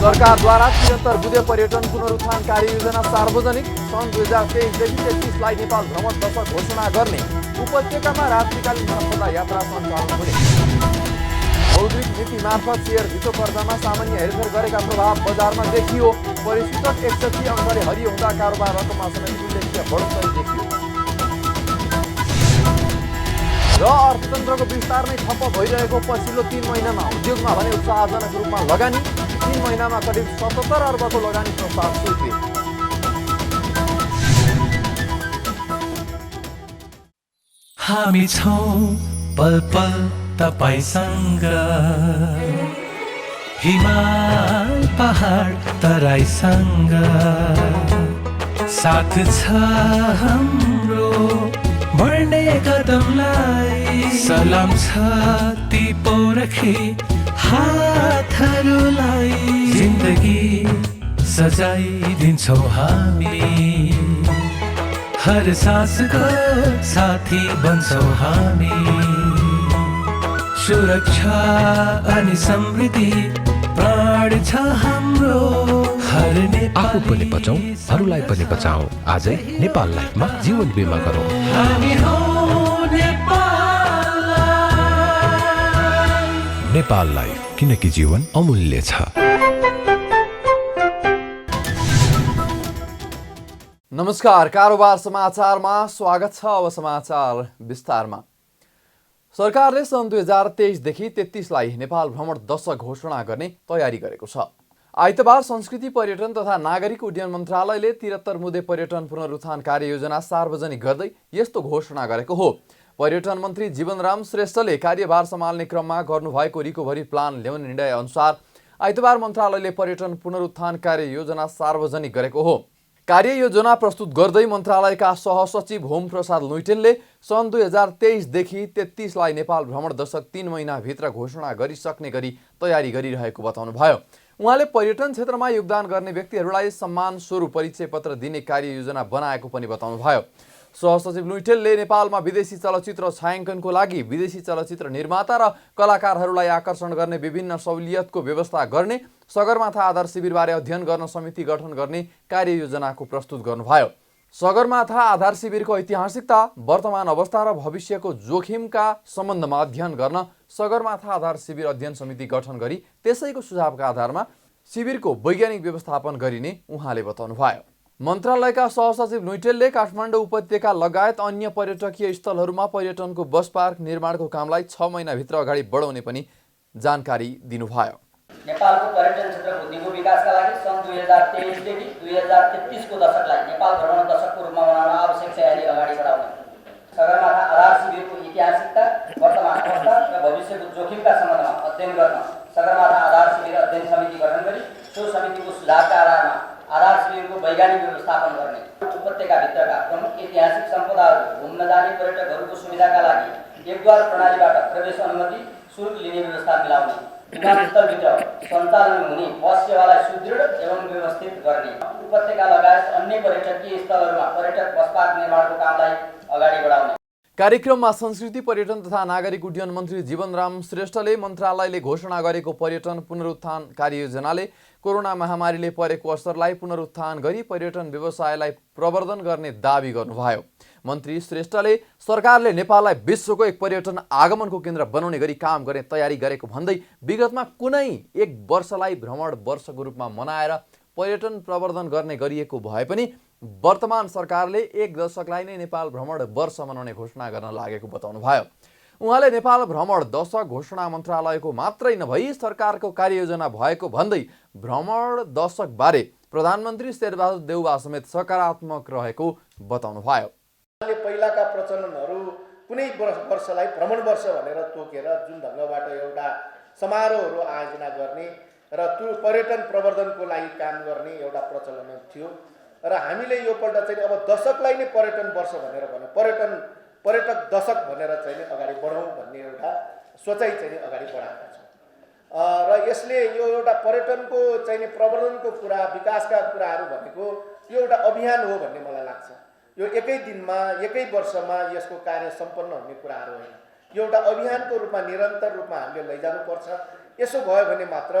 सरकारद्वारा 73 बुधे पर्यटन पुनरुत्थान कार्ययोजना सार्वजनिक। सन् 2023 देखि 33 लाई नेपाल भ्रमण दशक घोषणा गर्ने। उपत्यकामा रात्रिकालीन सम्पदा यात्रा सञ्चालन हुने। मौद्रिक नीति मार्फत सेयर धितो पर्दामा सामान्य हेरफेर गरेका प्रभाव बजारमा देखियो। परिसूचक 61 अङ्कले हरियो हुँदा कारोबार रकममा समेत उल्लेख्य बढोत्तरी देखियो। र अर्थतन्त्रको विस्तार नै ठप्प भइरहेको पछिल्लो 3 महिनामा उद्योगमा भने उत्साहजनक रूपमा लगानी। 3 महिनामा करिब 77 अर्बको लगानी प्रस्ताव स्वीकृत। हामी छौं पल पल तपाईसँग, हिमाल पहाड तराईसँग, साथ छ हाम्रो बढ्ने कदमलाई। सलाम छ ती पोरखे हातहरूलाई, जिन्दगी सजाइदिन्छौँ हामी, हर सासको साथी बन्छौँ हामी। सुरक्षा अनि समृद्धि प्राण छ हाम्रो, हर आफू पनि बचौं, अरूलाई पनि बचाऊ। आजै नेपाल लाइफमा जीवन बिमा गरौँ। हामी हौं नेपाल लाइफ। नेपाल लाइफ, किनकि जीवन अमूल्य छ। नमस्कार, कारोबार समाचारमा स्वागत छ। अब समाचार विस्तारमा। सरकारले सन् 2023 देखि 33 लाई नेपाल भ्रमण दशक घोषणा गर्ने तयारी गरेको छ। आइतबार संस्कृति पर्यटन तथा नागरिक उड्डयन मन्त्रालयले 73 मुदे पर्यटन पुनरुत्थान कार्ययोजना सार्वजनिक गर्दै यस्तो घोषणा गरेको हो। पर्यटन मन्त्री जीवनराम श्रेष्ठले कार्यभार सम्हाल्ने क्रममा गर्नुभएको रिकभरी प्लान ल्याउने निर्णय अनुसार आइतबार मन्त्रालयले पर्यटन पुनरुत्थान कार्ययोजना सार्वजनिक गरेको हो। कार्ययोजना प्रस्तुत गर्दै मन्त्रालयका सहसचिव होम प्रसाद लुइटेलले सन् 2023 देखि 33 लाई नेपाल भ्रमण दशक 3 महिनाभित्र घोषणा गरिसक्ने गरी तयारी गरिरहेको बताउनुभयो। उहाँले पर्यटन क्षेत्रमा योगदान गर्ने व्यक्तिहरूलाई सम्मान स्वरूप परिचय पत्र दिने कार्ययोजना बनाएको पनि बताउनुभयो। सहसचिव लुइटेलले नेपालमा विदेशी चलचित्र छायाङ्कनको लागि विदेशी चलचित्र निर्माता र कलाकारहरूलाई आकर्षण गर्ने विभिन्न सहुलियतको व्यवस्था गर्ने, सगरमाथा आधार शिविरबारे अध्ययन गर्न समिति गठन गर्ने कार्ययोजनाको प्रस्तुत गर्नुभयो। सगरमाथा आधार शिविरको ऐतिहासिकता, वर्तमान अवस्था र भविष्यको जोखिमका सम्बन्धमा अध्ययन गर्न सगरमाथा आधार शिविर अध्ययन समिति गठन गरी त्यसैको सुझावका आधारमा शिविरको वैज्ञानिक व्यवस्थापन गरिने उहाँले बताउनुभयो। मन्त्रालयका सहसचिव लुइटेलले काठमाडौँ उपत्यका लगायत अन्य पर्यटकीय स्थलहरूमा पर्यटनको बस पार्क निर्माणको कामलाई 6 महिनाभित्र अगाडि बढाउने पनि जानकारी दिनुभयो। नेपालको पर्यटन क्षेत्रको दिगो विकासका लागि सन् 2023 देखि 2033 को दशकलाई नेपाल भ्रमण दशकको रूपमा मनाउन आवश्यक तयारी अगाडि बढाउने, सगरमाथा आधार शिविरको ऐतिहासिकता, वर्तमान अवस्था र भविष्यको जोखिमका सम्बन्धमा अध्ययन गर्न सगरमाथा आधार शिविर अध्ययन समिति गठन गरी सो समितिको सुझावका आधारमा आधार शिविरको वैज्ञानिक व्यवस्थापन गर्ने, उपत्यकाभित्रका प्रमुख ऐतिहासिक सम्पदाहरू घुम्न जाने पर्यटकहरूको सुविधाका लागि एकद्वार प्रणालीबाट प्रवेश अनुमति शुल्क लिने व्यवस्था मिलाउने, विमानस्थलभित्र सञ्चालन हुने बस सेवालाई सुदृढ एवं व्यवस्थित गर्ने, उपत्यका लगायत अन्य पर्यटकीय स्थलहरूमा पर्यटक बस पार्क निर्माणको कामलाई अगाडि बढाउने। कार्यक्रममा संस्कृति पर्यटन तथा नागरिक उड्डयन मन्त्री जीवनराम श्रेष्ठले मन्त्रालयले घोषणा गरेको पर्यटन पुनरुत्थान कार्ययोजनाले कोरोना महामारीले परेको असरलाई पुनरुत्थान गरी पर्यटन व्यवसायलाई प्रवर्धन गर्ने दावी गर्नुभयो। मन्त्री श्रेष्ठले सरकारले नेपाललाई विश्वको एक पर्यटन आगमनको केन्द्र बनाउने गरी काम गर्ने तयारी गरेको भन्दै विगतमा कुनै एक वर्षलाई भ्रमण वर्षको रूपमा मनाएर पर्यटन प्रवर्धन गर्ने गरिएको भए पनि वर्तमान सरकारले एक दशकलाई नै नेपाल भ्रमण वर्ष मनाउने घोषणा गर्न लागेको बताउनुभयो। उहाँले नेपाल भ्रमण दशक घोषणा मन्त्रालयको मात्रै नभई सरकारको कार्ययोजना भएको भन्दै भ्रमण दशकबारे प्रधानमन्त्री शेरबहादुर देउवा समेत सकारात्मक रहेको बताउनुभयो। पहिलाका प्रचलनहरू कुनै वर्षलाई भ्रमण वर्ष भनेर तोकेर जुन ढङ्गबाट एउटा समारोहहरू आयोजना गर्ने र त्यो पर्यटन प्रवर्धनको लागि काम गर्ने एउटा प्रचलन थियो र हामीले यो पल्ट चाहिँ अब दशकलाई नै पर्यटन वर्ष भनेर पर्यटक दशक भनेर चाहिँ अगाडि बढाउँ भन्ने एउटा सोचाइ चाहिँ अगाडि बढाएको छ र यसले यो एउटा पर्यटनको चाहिँ प्रवर्धनको कुरा, विकासका कुराहरू भनेको यो एउटा अभियान हो भन्ने मलाई लाग्छ। यो एकै दिनमा एकै वर्षमा यसको कार्य सम्पन्न हुने कुराहरू होइन। यो एउटा अभियानको रूपमा निरन्तर रूपमा हामीले लैजानुपर्छ। यसो भयो भने मात्र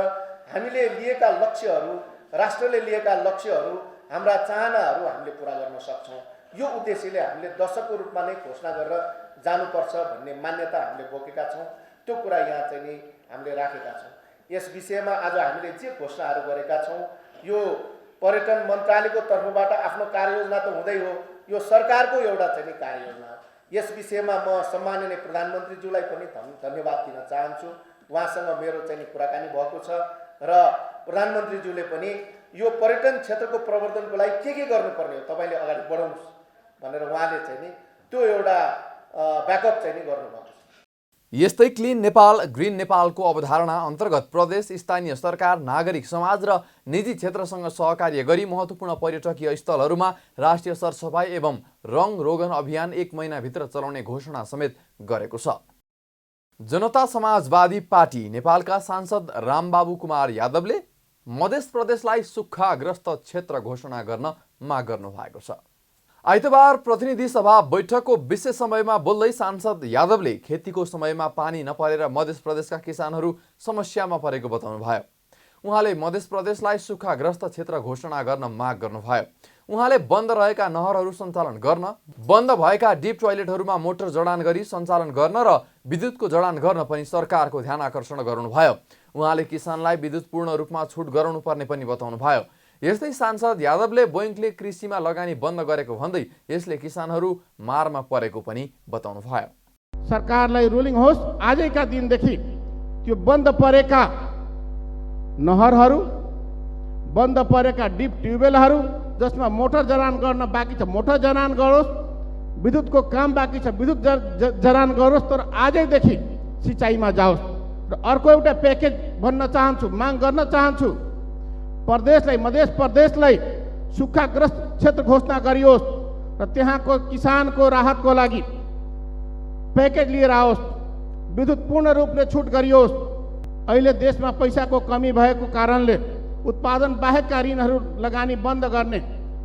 हामीले लिएका लक्ष्यहरू, राष्ट्रले लिएका लक्ष्यहरू, हाम्रा चाहनाहरू हामीले पुरा गर्न सक्छौँ। यो उद्देश्यले हामीले दशकको रूपमा नै घोषणा गरेर जानुपर्छ भन्ने मान्यता हामीले बोकेका छौँ। त्यो कुरा यहाँ चाहिँ नि हामीले राखेका छौँ। यस विषयमा आज हामीले जे घोषणाहरू गरेका छौँ, यो पर्यटन मन्त्रालयको तर्फबाट आफ्नो कार्ययोजना त हुँदै हो, यो सरकारको एउटा चाहिँ नि कार्ययोजना हो। यस विषयमा म सम्माननीय प्रधानमन्त्रीज्यूलाई पनि धन्यवाद दिन चाहन्छु। उहाँसँग मेरो चाहिँ नि कुराकानी भएको छ र प्रधानमन्त्रीज्यूले पनि यो पर्यटन क्षेत्रको प्रवर्धनको लागि के गर्नुपर्ने हो तपाईँले अगाडि बढाउनुहोस् भनेर उहाँले चाहिँ नि त्यो एउटा ब्याकअप चाहिँ नि गर्नुभएको छ। यस्तै क्लिन नेपाल ग्रिन नेपालको अवधारणा अन्तर्गत प्रदेश, स्थानीय सरकार, नागरिक समाज र निजी क्षेत्रसँग सहकार्य गरी महत्त्वपूर्ण पर्यटकीय स्थलहरूमा राष्ट्रिय सरसफाई एवं रङ रोगन अभियान 1 महिनाभित्र चलाउने घोषणा समेत गरेको छ। जनता समाजवादी पार्टी नेपालका सांसद रामबाबु कुमार यादवले मध्य प्रदेशलाई सुक्खाग्रस्त क्षेत्र घोषणा गर्न माग गर्नु भएको छ। आइतबार प्रतिनिधि सभा बैठकको विशेष समयमा बोल्दै सांसद यादवले खेतीको समयमा पानी नपरेर मध्य प्रदेशका किसानहरू समस्यामा परेको बताउनुभयो। उहाँले मध्य प्रदेशलाई सुक्खाग्रस्त क्षेत्र घोषणा गर्न माग गर्नुभयो। उहाँले बन्द रहेका नहरहरू सञ्चालन गर्न, बन्द भएका डिप टोयलेटहरूमा मोटर जडान गरी सञ्चालन गर्न र विद्युतको जडान गर्न पनि सरकारको ध्यान आकर्षण गर्नुभयो। उहाँले किसानलाई विद्युत पूर्ण रूपमा छुट गराउनुपर्ने पनि बताउनुभयो। यस्तै सांसद यादवले बैंकले कृषिमा लगानी बन्द गरेको भन्दै यसले किसानहरू मारमा परेको पनि बताउनुभयो। सरकारलाई रुलिङ होस्, आजैका दिनदेखि त्यो बन्द परेका नहरहरू, बन्द परेका डिप ट्युबवेलहरू जसमा मोटर जडान गर्न बाँकी छ मोटर जडान गरोस्, विद्युतको काम बाँकी छ विद्युत जडान गरोस्, तर आजैदेखि सिँचाइमा जाओस्। र अर्को एउटा प्याकेज भन्न चाहन्छु, माग गर्न चाहन्छु, प्रदेशलाई मध्य प्रदेशलाई सुक्खाग्रस्त क्षेत्र घोषणा गरियोस् र त्यहाँको किसानको राहतको लागि प्याकेज लिएर आओस्, विद्युत पूर्ण रूपले छुट गरियोस्। अहिले देशमा पैसाको कमी भएको कारणले उत्पादन बाहेकका ऋणहरू लगानी बन्द गर्ने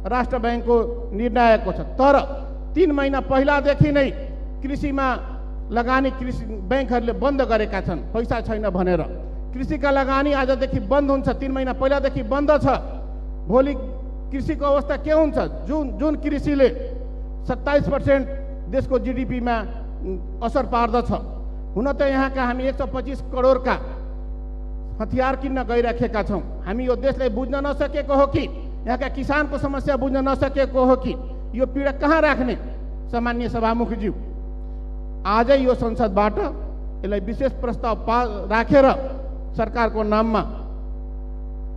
राष्ट्र ब्याङ्कको निर्णय आएको छ। तर 3 महिना पहिलादेखि नै कृषिमा लगानी कृषि ब्याङ्कहरूले बन्द गरेका छन्, पैसा छैन भनेर। कृषिका लगानी आजदेखि बन्द हुन्छ, 3 महिना पहिलादेखि बन्द छ। भोलि कृषिको अवस्था के हुन्छ? जुन कृषिले 27% देशको जीडीपीमा असर पार्दछ। हुन त यहाँका हामी 125 करोडका हतियार किन्न गइराखेका छौँ। हामी यो देशलाई बुझ्न नसकेको हो कि यहाँका किसानको समस्या बुझ्न नसकेको हो कि यो पीडा कहाँ राख्ने? सामान्य सभामुखज्यू, आजै यो संसदबाट यसलाई विशेष प्रस्ताव राखेर सरकारको नाममा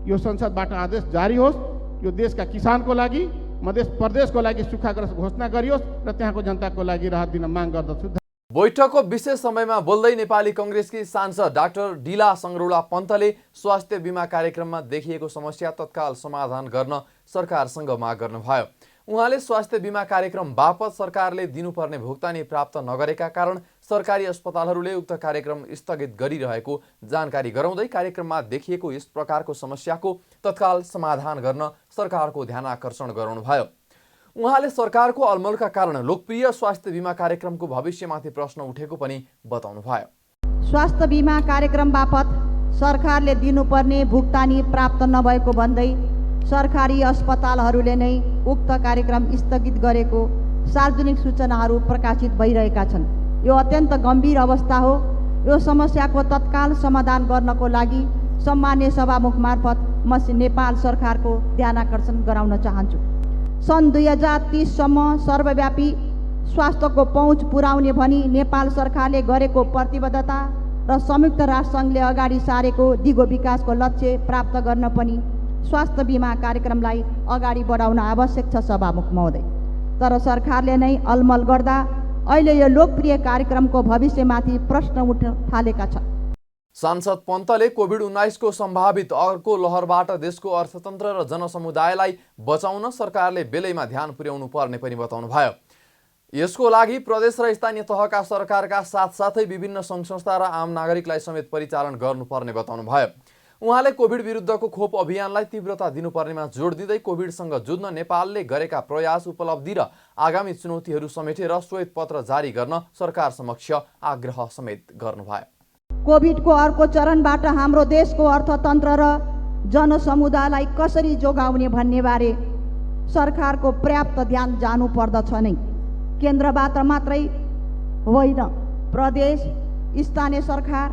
यो संसदबाट आदेश जारी होस्, यो देशका किसानको लागि, मध्य प्रदेशको लागि सुक्खाग्रस्त घोषणा गरियोस् र त्यहाँको जनताको लागि राहत दिन माग गर्दछु। बैठकको विशेष समयमा बोल्दै नेपाली कांग्रेसकी सांसद डाक्टर डिला संगरोला पन्तले स्वास्थ्य बीमा कार्यक्रममा देखिएको समस्या तत्काल समाधान गर्न सरकारसँग माग गर्नुभयो। उहाँले स्वास्थ्य बीमा कार्यक्रम बापत सरकारले दिनुपर्ने भुक्तानी प्राप्त नगरेका कारण सरकारी अस्पतालहरूले उक्त कार्यक्रम स्थगित गरिरहेको जानकारी गराउँदै कार्यक्रममा देखिएको यस प्रकारको समस्याको तत्काल समाधान गर्न सरकारको ध्यान आकर्षण गराउनुभयो। उहाँले सरकारको अलमलका कारण लोकप्रिय स्वास्थ्य बीमा कार्यक्रमको भविष्यमाथि प्रश्न उठेको पनि बताउनुभयो। स्वास्थ्य बीमा कार्यक्रम बापत सरकारले दिनुपर्ने भुक्तानी प्राप्त नभएको भन्दै सरकारी अस्पतालहरूले नै उक्त कार्यक्रम स्थगित गरेको सार्वजनिक सूचनाहरू प्रकाशित भइरहेका छन्। यो अत्यन्त गम्भीर अवस्था हो। यो समस्याको तत्काल समाधान गर्नको लागि सम्मान्य सभामुख मार्फत म नेपाल सरकारको ध्यान आकर्षण गराउन चाहन्छु। सन् 2030 सम्म सर्वव्यापी स्वास्थ्यको पहुँच पुर्याउने भनी नेपाल सरकारले गरेको प्रतिबद्धता र संयुक्त राष्ट्रसङ्घले अगाडि सारेको दिगो विकासको लक्ष्य प्राप्त गर्न पनि स्वास्थ्य बीमा कार्यक्रमलाई अगाडि बढाउन आवश्यक छ सभामुख महोदय। तर सरकारले नै अलमल गर्दा अहिले यो लोकप्रिय कार्यक्रमको भविष्यमाथि प्रश्न उठ्न थालेका छन्। सांसद पन्तले कोभिड-19 को सम्भावित अर्को लहरबाट देशको अर्थतन्त्र र जनसमुदायलाई बचाउन सरकारले बेलैमा ध्यान पुर्याउनु पर्ने पनि बताउनुभयो। यसको लागि प्रदेश र स्थानीय तहका सरकारका साथसाथै विभिन्न सङ्घ-संस्था र आम नागरिकलाई समेत परिचालन गर्नुपर्ने बताउनुभयो। उहाँले कोभिड विरुद्धको खोप अभियानलाई तीव्रता दिनुपर्नेमा जोड दिँदै कोभिडसँग जुझ्न नेपालले गरेका प्रयास, उपलब्धि र आगामी चुनौतीहरू समेटेर श्वेत पत्र जारी गर्न सरकार समक्ष आग्रह समेत गर्नुभयो। कोभिडको अर्को चरणबाट हाम्रो देशको अर्थतन्त्र र जनसमुदायलाई कसरी जोगाउने भन्नेबारे सरकारको पर्याप्त ध्यान जानुपर्दछ नै। केन्द्रबाट मात्रै होइन, प्रदेश, स्थानीय सरकार,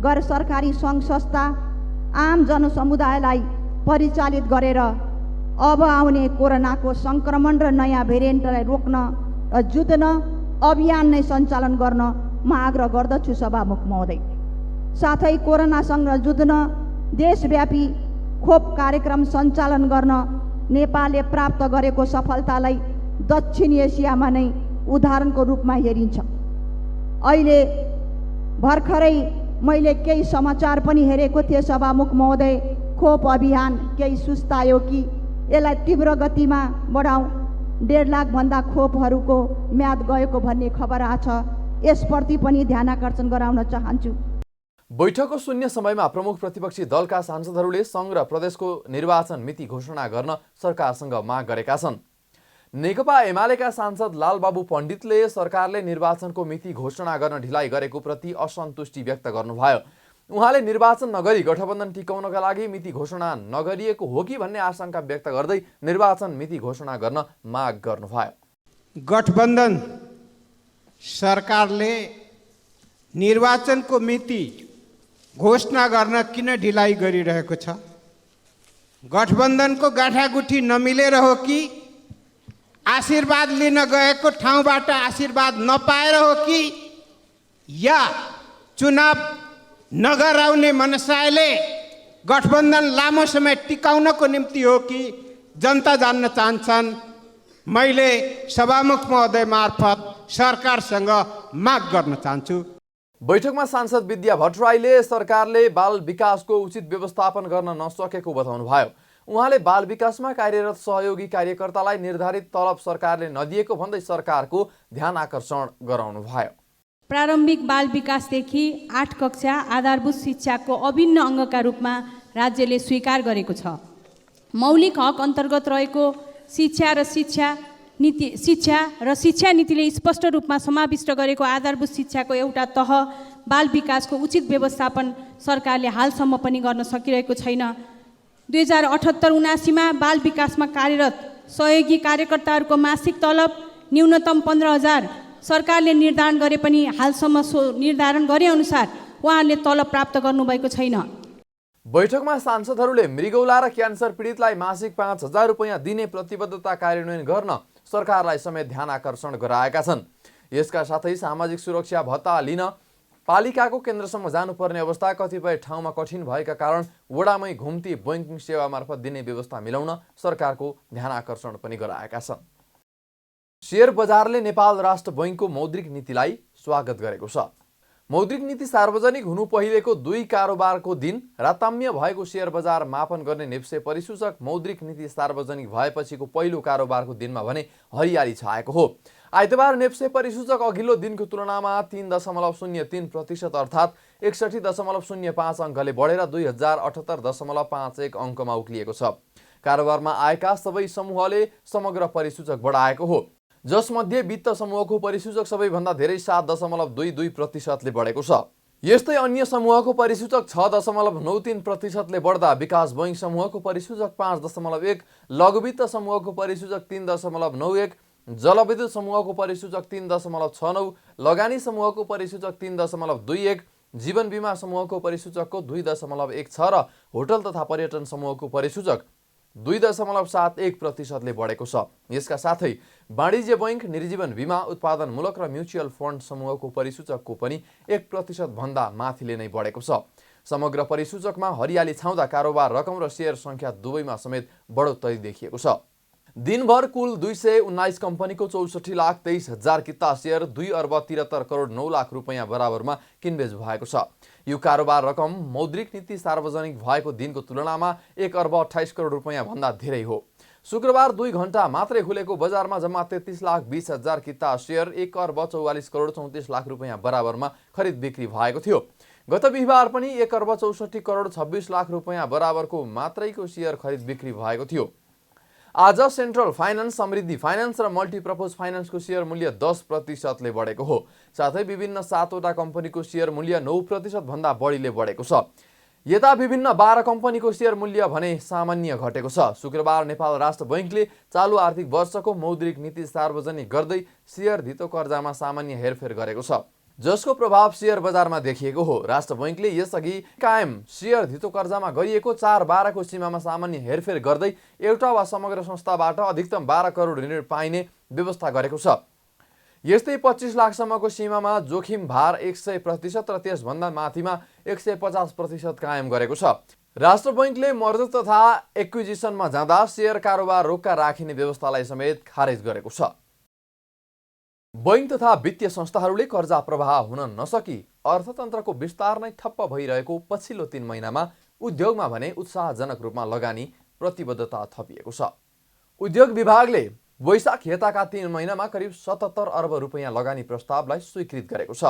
गैर सरकारी सङ्घ संस्था, आम जनसमुदायलाई परिचालित गरेर अब आउने कोरोनाको सङ्क्रमण र नयाँ भेरिएन्टलाई रोक्न र जुझ्न अभियान नै सञ्चालन गर्न म आग्रह गर्दछु सभामुख महोदय। साथै कोरोनासँग जुझ्न देशव्यापी खोप कार्यक्रम सञ्चालन गर्न नेपालले प्राप्त गरेको सफलतालाई दक्षिण एसियामा नै उदाहरणको रूपमा हेरिन्छ। अहिले भर्खरै मैले केही समाचार पनि हेरेको थिएँ सभामुख महोदय, खोप अभियान केही सुस्तायो कि यसलाई तीव्र गतिमा बढाउँ, 1.5 लाखभन्दा खोपहरूको म्याद गएको भन्ने खबर आछ। यसप्रति पनि ध्यानाकर्षण गराउन चाहन्छु। बैठकको शून्य समयमा प्रमुख प्रतिपक्षी दलका सांसदहरूले सङ्घ र प्रदेशको निर्वाचन मिति घोषणा गर्न सरकारसँग माग गरेका छन्। नेकपा एमालेका सांसद लालबाबु पण्डितले सरकारले निर्वाचनको मिति घोषणा गर्न ढिलाइ गरेको प्रति असन्तुष्टि व्यक्त गर्नुभयो। उहाँले निर्वाचन नगरी गठबन्धन टिकाउनका लागि मिति घोषणा नगरिएको हो कि भन्ने आशंका व्यक्त गर्दै निर्वाचन मिति घोषणा गर्न माग गर्नुभयो। गठबन्धन सरकारले निर्वाचनको मिति घोषणा गर्न किन ढिलाइ गरिरहेको छ? गठबन्धनको गाँठागुठी नमिलेर हो कि आशीर्वाद लिन गएको ठाउँबाट आशीर्वाद नपाएर हो कि या चुनाव नगराउने मनसायले गठबन्धन लामो समय टिकाउनको निम्ति हो कि जनता जान्न चाहन्छन्? मैले सभामुख महोदय मार्फत सरकारसँग माग गर्न चाहन्छु। बैठकमा सांसद विद्या भट्टराईले सरकारले बाल विकासको उचित व्यवस्थापन गर्न नसकेको बताउनुभयो। उहाँले बाल विकासमा कार्यरत सहयोगी कार्यकर्तालाई निर्धारित तलब सरकारले नदिएको भन्दै सरकारको ध्यान आकर्षण गराउनुभयो। प्रारम्भिक बाल विकासदेखि 8 कक्षा आधारभूत शिक्षाको अभिन्न अङ्गका रूपमा राज्यले स्वीकार गरेको छ। मौलिक हक अन्तर्गत रहेको शिक्षा र शिक्षा नीतिले स्पष्ट रूपमा समाविष्ट गरेको आधारभूत शिक्षाको एउटा तह बाल विकासको उचित व्यवस्थापन सरकारले हालसम्म पनि गर्न सकिरहेको छैन। 2078-79 बाल विकासमा कार्यरत सहयोगी कार्यकर्ताहरूको मासिक तलब न्यूनतम 15,000 सरकारले निर्धारण गरे पनि हालसम्म सो निर्धारण गरे अनुसार उहाँहरूले तलब प्राप्त गर्नुभएको छैन। बैठकमा सांसदहरूले मृगौला र क्यान्सर पीडितलाई मासिक 5,000 रुपैयाँ दिने प्रतिबद्धता कार्यान्वयन गर्न सरकारलाई समेत ध्यान आकर्षण गराएका छन्। यसका साथै सामाजिक सुरक्षा भत्ता लिन पालिकाको केन्द्रसम्म जानुपर्ने अवस्था कतिपय ठाउँमा कठिन भएका कारण वडामै घुम्ती बैंकिङ सेवा मार्फत दिने व्यवस्था मिलाउन सरकारको ध्यान आकर्षण पनि गराएका छन्। शेयर बजारले नेपाल राष्ट्र बैंकको मौद्रिक नीतिलाई स्वागत गरेको छ। मौद्रिक नीति सार्वजनिक हुनु पहिलेको 2 कारोबारको दिन राताम्य भएको शेयर बजार मापन गर्ने नेप्से परिसूचक मौद्रिक नीति सार्वजनिक भएपछिको पहिलो कारोबारको दिनमा भने हरियाली छाएको हो। आइतबार नेप्से परिसूचक अघिल्लो दिनको तुलनामा 3.03% अर्थात् 61.05 अङ्कले बढेर 2078.51 अङ्कमा उक्लिएको छ। कारोबारमा आएका सबै समूहले समग्र परिसूचक बढाएको हो, जसमध्ये वित्त समूहको परिसूचक सबैभन्दा धेरै 7.22% ले बढेको छ। यस्तै अन्य समूहको परिसूचक 6.93% ले बढ्दा विकास बैंक समूहको परिसूचक 5.1, लघुवित्त समूहको परिसूचक 3.91, जलविद्युत समूहको परिसूचक 3.69, लगानी समूहको परिसूचक 3.21, जीवन बीमा समूहको परिसूचकको 2.16 र होटल तथा पर्यटन समूहको परिसूचक 2.71% ले बढेको छ। यसका साथै वाणिज्य बैंक, निर्जीवन बीमा, उत्पादनमूलक र म्युचुअल फन्ड समूहको परिसूचकको पनि 1% भन्दा माथिले नै बढेको छ। समग्र परिसूचकमा हरियाली छाउँदा कारोबार रकम र शेयर संख्या दुवैमा समेत बढोत्तरी देखिएको छ। दिनभर कुल 219 कम्पनीको 64,23,000 किता शेयर 2,73,09,00,000 रुपैयाँ बराबरमा किनबेच भएको छ। यो कारोबार रकम मौद्रिक नीति सार्वजनिक भएको दिनको तुलनामा 1,28 करोड रुपैयाँ भन्दा धेरै हो। शुक्रबार 2 घण्टा मात्रै खुलेको बजारमा जम्मा 33,20,000 किता शेयर 1,44,34,34 रुपैयाँ बराबरमा खरिद बिक्री भएको थियो। गत बिहिबार पनि 1,64,26,00,000 रुपैयाँ बराबरको मात्रैको शेयर खरिद बिक्री भएको थियो। आज सेन्ट्रल फाइनान्स, समृद्धि फाइनान्स र मल्टिपर्पज फाइनान्सको सेयर मूल्य 10% बढेको हो। साथै विभिन्न 7वटा कम्पनीको सेयर मूल्य 9% भन्दा बढीले बढेको छ। यता विभिन्न 12 कम्पनीको सेयर मूल्य भने सामान्य घटेको छ। शुक्रबार नेपाल राष्ट्र बैंकले चालु आर्थिक वर्षको मौद्रिक नीति सार्वजनिक गर्दै सेयर धितो कर्जामा सामान्य हेरफेर गरेको छ, जसको प्रभाव सेयर बजारमा देखिएको हो। राष्ट्र बैंकले यसअघि कायम सेयर धितो कर्जामा गरिएको 4/12 को सीमामा सामान्य हेरफेर गर्दै एउटा वा समग्र संस्थाबाट अधिकतम 12 करोड ऋण पाइने व्यवस्था गरेको छ। यस्तै 25 लाखसम्मको सीमामा जोखिम भार 100% र त्यसभन्दा माथिमा 150% कायम गरेको छ। राष्ट्र बैंकले मर्जर तथा एक्विजिसनमा जाँदा सेयर कारोबार रोक्का राखिने व्यवस्थालाई समेत खारेज गरेको छ। बैंक तथा वित्तीय संस्थाहरूले कर्जा प्रवाह हुन नसकी अर्थतन्त्रको विस्तार नै ठप्प भइरहेको पछिल्लो 3 महिनामा उद्योगमा भने उत्साहजनक रूपमा लगानी प्रतिबद्धता थपिएको छ। उद्योग विभागले वैशाख यताका 3 महिनामा करिब 77 अर्ब रुपैयाँ लगानी प्रस्तावलाई स्वीकृत गरेको छ।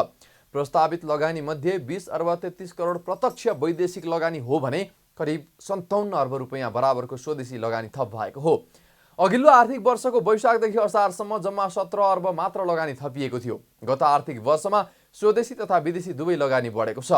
प्रस्तावित लगानी मध्ये 20 अर्ब 33 करोड प्रत्यक्ष वैदेशिक लगानी हो भने करिब 57 अर्ब रुपैयाँ बराबरको स्वदेशी लगानी थप भएको हो। अघिल्लो आर्थिक वर्षको वैशाखदेखि असारसम्म जम्मा 17 अर्ब मात्र लगानी थपिएको थियो। गत आर्थिक वर्षमा स्वदेशी तथा विदेशी दुवै लगानी बढेको छ।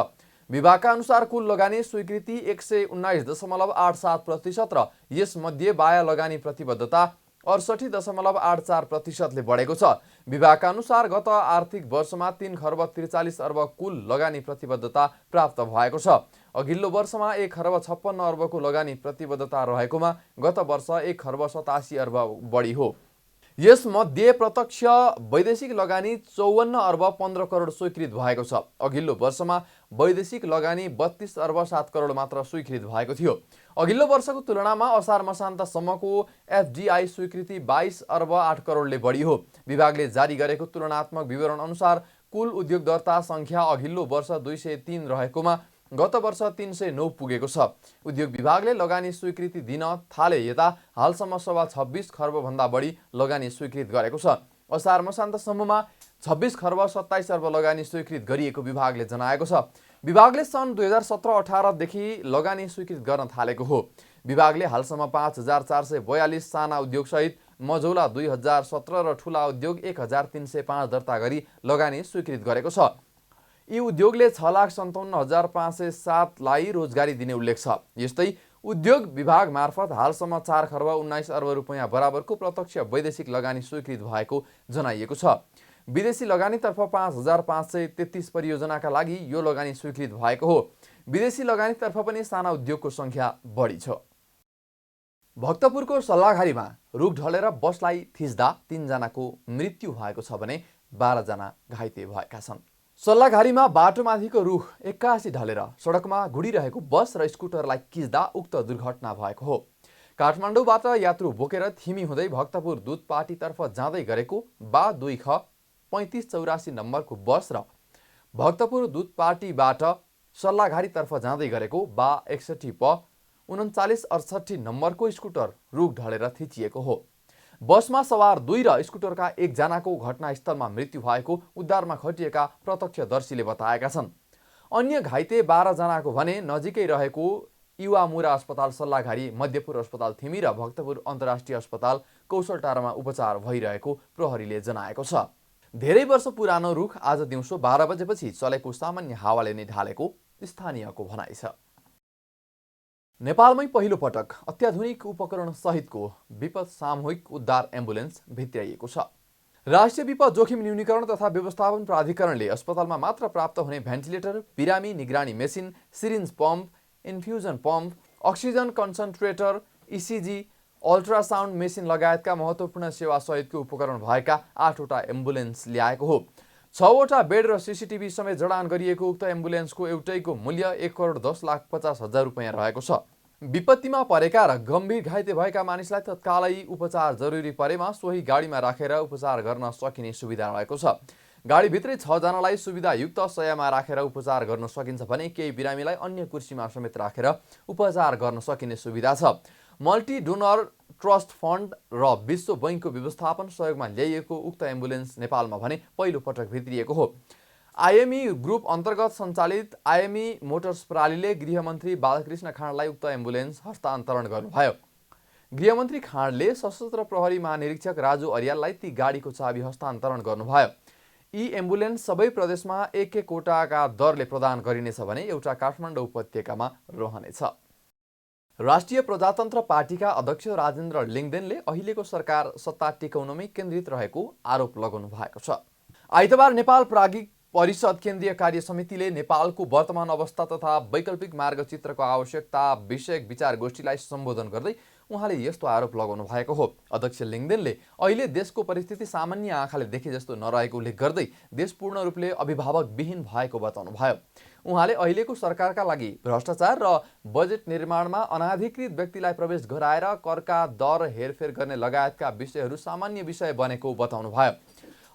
विभागका अनुसार कुल लगानी स्वीकृति 119.87% र यसमध्ये बाह्य लगानी प्रतिबद्धता 68.84% बढेको छ। विभागका अनुसार गत आर्थिक वर्षमा 3 खर्ब 43 अर्ब कुल लगानी प्रतिबद्धता प्राप्त भएको छ। अघिल्लो वर्षमा 1 खर्ब 56 अर्बको लगानी प्रतिबद्धता रहेकोमा गत वर्ष 1 खर्ब 87 अर्ब बढी हो। यसमध्ये प्रत्यक्ष वैदेशिक लगानी 54 अर्ब 15 करोड स्वीकृत भएको छ। अघिल्लो वर्षमा वैदेशिक लगानी 32 अर्ब 7 करोड मात्र स्वीकृत भएको थियो। अघिल्लो वर्षको तुलनामा असार मसान्तसम्मको एफडीआई स्वीकृति 22 अर्ब 8 करोडले बढी हो। विभागले जारी गरेको तुलनात्मक विवरण अनुसार कुल उद्योग दर्ता संख्या अघिल्लो वर्ष 203 रहेकोमा गत वर्ष 309 पुगेको छ। उद्योग विभागले लगानी स्वीकृति दिन थाले यता हालसम्म 26 खर्ब भन्दा बढी लगानी स्वीकृत गरेको छ। असार मसान्तसम्ममा 26 खर्ब 27 अर्ब लगानी स्वीकृत गरिएको विभागले जनाएको छ। विभागले सन् 2017-18 देखि लगानी स्वीकृत गर्न थालेको हो। विभागले हालसम्म 5442 साना उद्योग सहित मझौला 2017 र ठूला उद्योग 1305 दर्ता गरी लगानी स्वीकृत गरेको छ। यी उद्योगले 6,57,507 लाई रोजगारी दिने उल्लेख छ। यस्तै उद्योग विभाग मार्फत हालसम्म 4 खर्ब 19 अर्ब रुपैयाँ बराबरको प्रत्यक्ष वैदेशिक लगानी स्वीकृत भएको जनाइएको छ। विदेशी लगानीतर्फ 5,533 परियोजनाका लागि यो लगानी स्वीकृत भएको हो। विदेशी लगानीतर्फ पनि साना उद्योगको संख्या बढी छ। भक्तपुरको सल्लाघारीमा रुख ढलेर बसलाई थिच्दा 3 जनाको मृत्यु भएको छ भने 12 जना घाइते भएका छन्। सल्लाघारीमा बाटोमाथिको रुख 81 ढलेर सडकमा घुडिरहेको बस र स्कुटरलाई किच्दा उक्त दुर्घटना भएको हो। काठमाडौँबाट यात्रु बोकेर थिमी हुँदै भक्तपुर दुधपाटीतर्फ जाँदै गरेको बा 2 ख 3584 नम्बरको बस र भक्तपुर दुधपाटीबाट सल्लाघारीतर्फ जाँदै गरेको बा 61 प 3968 नम्बरको स्कुटर रुख ढलेर थिचिएको हो। बसमा सवार 2 र स्कुटरका 1 जनाको घटनास्थलमा मृत्यु भएको उद्धारमा खटिएका प्रत्यक्षदर्शीले बताएका छन्। अन्य घाइते 12 जनाको भने नजिकै रहेको युवामुरा अस्पताल सल्लाघारी, मध्यपुर अस्पताल थिमी र भक्तपुर अन्तर्राष्ट्रिय अस्पताल कौशलटारमा उपचार भइरहेको प्रहरीले जनाएको छ। धेरै वर्ष पुरानो रुख आज दिउँसो 12 बजेपछि चलेको सामान्य हावाले नै ढालेको स्थानीयको भनाइ छ। नेपालमै पहिलो पटक अत्याधुनिक उपकरण सहितको विपद सामूहिक उद्धार एम्बुलेन्स भित्र्याइएको छ। राष्ट्रिय विपद जोखिम न्यूनीकरण तथा व्यवस्थापन प्राधिकरणले अस्पतालमा मात्र प्राप्त हुने भेन्टिलेटर, बिरामी निगरानी machine, syringe pump, infusion pump, oxygen concentrator, ECG, ultrasound machine लगायतका महत्त्वपूर्ण सेवा सहितको उपकरण भएका 8वटा एम्बुलेन्स ल्याएको हो। 6वटा बेड र सीसीटीभी समेत जडान गरिएको उक्त एम्बुलेन्सको एउटैको मूल्य 1,10,50,000 रुपैयाँ रहेको छ। विपत्तिमा परेका र गम्भीर घाइते भएका मानिसलाई तत्कालै उपचार जरुरी परेमा सोही गाडीमा राखेर उपचार गर्न सकिने सुविधा रहेको छ। गाडीभित्रै 6 जनालाई सुविधायुक्त शय्यामा राखेर उपचार गर्न सकिन्छ भने केही बिरामीलाई अन्य कुर्सीमा समेत राखेर उपचार गर्न सकिने सुविधा छ। मल्टी डोनर ट्रस्ट फन्ड र विश्व बैंकको व्यवस्थापन सहयोगमा ल्याइएको उक्त एम्बुलेन्स नेपालमा भने पहिलो पटक भित्रिएको हो। आइएमई ग्रुप अन्तर्गत सञ्चालित आइएमई मोटर्स प्रणालीले गृहमन्त्री बालकृष्ण खाँडलाई उक्त एम्बुलेन्स हस्तान्तरण गर्नुभयो। गृहमन्त्री खाँडले सशस्त्र प्रहरी महानिरीक्षक राजु अर्याललाई ती गाडीको चाबी हस्तान्तरण गर्नुभयो। यी एम्बुलेन्स सबै प्रदेशमा एक वटाका दरले प्रदान गरिनेछ भने एउटा काठमाडौँ उपत्यकामा रहनेछ। राष्ट्रिय प्रजातन्त्र पार्टीका अध्यक्ष राजेन्द्र लिङ्गदेनले अहिलेको सरकार सत्ता टिकाउनमै केन्द्रित रहेको आरोप लगाउनु भएको छ। आइतबार नेपाल प्राज्ञिक परिषद केन्द्रीय कार्य समितिले नेपालको वर्तमान अवस्था तथा वैकल्पिक मार्गचित्रको आवश्यकता विषयक विचार गोष्ठीलाई सम्बोधन गर्दै उहाँले यस्तो आरोप लगाउनु भएको हो। अध्यक्ष लिङ्गदेनले अहिले देशको परिस्थिति सामान्य आँखाले देखे जस्तो नरहेको उल्लेख गर्दै देश पूर्ण रूपले अभिभावकविहीन भएको बताउनु भयो। उहाँले अहिलेको सरकारका लागि भ्रष्टाचार र बजेट निर्माणमा अनाधिकृत व्यक्तिलाई प्रवेश गराएर करका दर हेरफेर गर्ने लगायतका विषयहरू सामान्य विषय बनेको बताउनु भयो।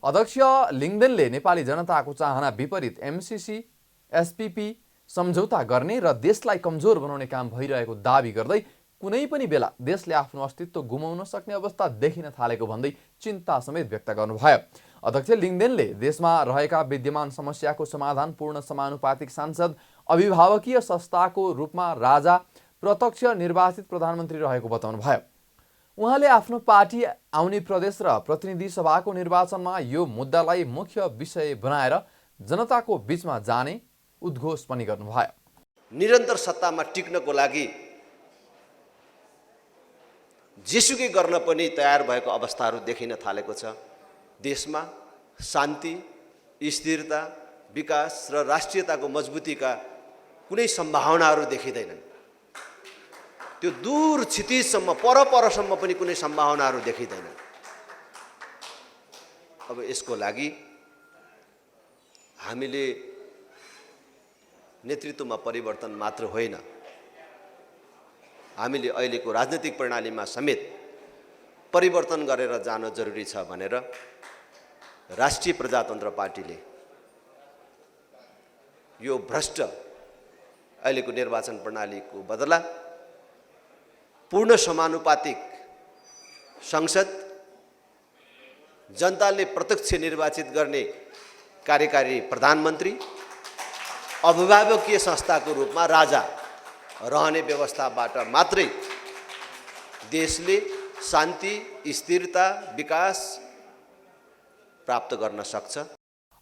अध्यक्ष लिङ्गदेनले नेपाली जनताको चाहना विपरीत एमसीसी एसपीपी सम्झौता गर्ने र देशलाई कमजोर बनाउने काम भइरहेको दावी गर्दै कुनै पनि बेला देशले आफ्नो अस्तित्व गुमाउन सक्ने अवस्था देखिन थालेको भन्दै चिन्ता समेत व्यक्त गर्नुभयो। अध्यक्ष लिङ्गदेनले देशमा रहेका विद्यमान समस्याको समाधान पूर्ण समानुपातिक सांसद अभिभावकीय संस्थाको रूपमा राजा प्रत्यक्ष निर्वाचित प्रधानमन्त्री रहेको बताउनु भयो। उहाँले आफ्नो पार्टी आउने प्रदेश र प्रतिनिधि सभाको निर्वाचनमा यो मुद्दालाई मुख्य विषय बनाएर जनताको बीचमा जाने उद्घोष पनि गर्नुभयो। निरन्तर सत्तामा टिक्नको लागि जेसुकै गर्न पनि तयार भएको अवस्थाहरू देखिन थालेको छ। देशमा शान्ति, स्थिरता, विकास र राष्ट्रियताको मजबुतीका कुनै सम्भावनाहरू देखिँदैनन्। त्यो दूर क्षितिजसम्म परसम्म पनि कुनै सम्भावनाहरू देखिँदैनन्। अब यसको लागि हामीले नेतृत्वमा परिवर्तन मात्र होइन, हामीले अहिलेको राजनीतिक प्रणालीमा समेत परिवर्तन गरेर जान जरुरी छ भनेर राष्ट्रिय प्रजातन्त्र पार्टीले यो भ्रष्ट अहिलेको निर्वाचन प्रणालीको बदला पूर्ण समानुपातिक संसद, जनताले प्रत्यक्ष निर्वाचित गर्ने कार्यकारी प्रधानमन्त्री, अभिभावकीय संस्थाको रूपमा राजा रहने व्यवस्थाबाट मात्रै देशले शान्ति, स्थिरता, विकास प्राप्त गर्न सक्छ।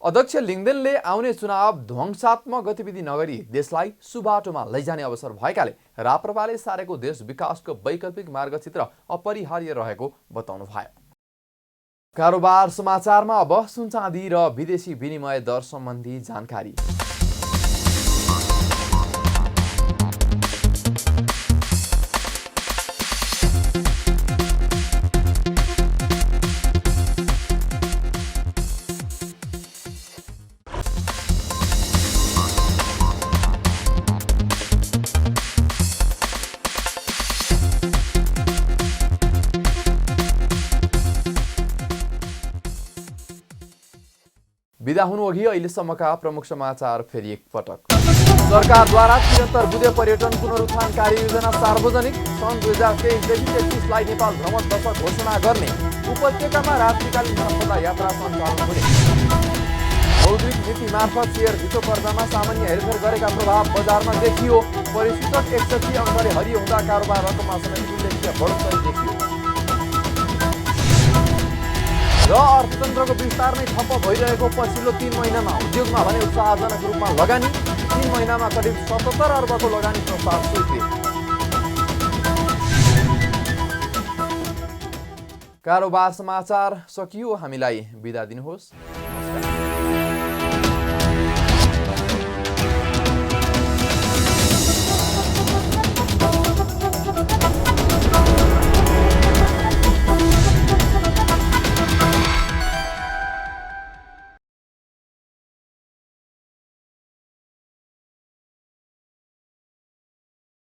अध्यक्ष लिङ्गदेनले आउने चुनाव ध्वंसात्मक गतिविधि नगरी देशलाई सुबाटोमा लैजाने अवसर भएकाले राप्रपाले सारेको देश विकासको वैकल्पिक मार्गचित्र अपरिहार्य रहेको बताउनु भयो। कारोबार समाचारमा अब सुन चाँदी र विदेशी विनिमय दर सम्बन्धी जानकारी। बिदा हुनुअघि अहिलेसम्मका प्रमुख समाचार फेरि एकपटक। सरकारद्वारा निरन्तर बुधे पर्यटन पुनरुत्थान कार्ययोजना सार्वजनिक। सन् 2023 देखि 33लाई नेपाल भ्रमण दशक घोषणा गर्ने। उपत्यकामा रात्रिकालीन सम्पदा यात्रा सञ्चालन हुने। मौद्रिक नीति मार्फत सेयर धितो पर्दामा सामान्य हेरफेर गरेका प्रभाव बजारमा देखियो। परिसूचक 61 अङ्कले हरियो हुँदा कारोबार रकममा समेत उल्लेख्य बढोत्तरी देखियो। र अर्थतन्त्रको विस्तार नै ठप्प भइरहेको पछिल्लो 3 महिनामा उद्योगमा भने उत्साहजनक रूपमा लगानी। 3 महिनामा करिब 77 अर्बको लगानी प्रस्ताव स्वीकृत। कारोबार समाचार सकियो। हामीलाई बिदा दिनुहोस्। नमस्कार।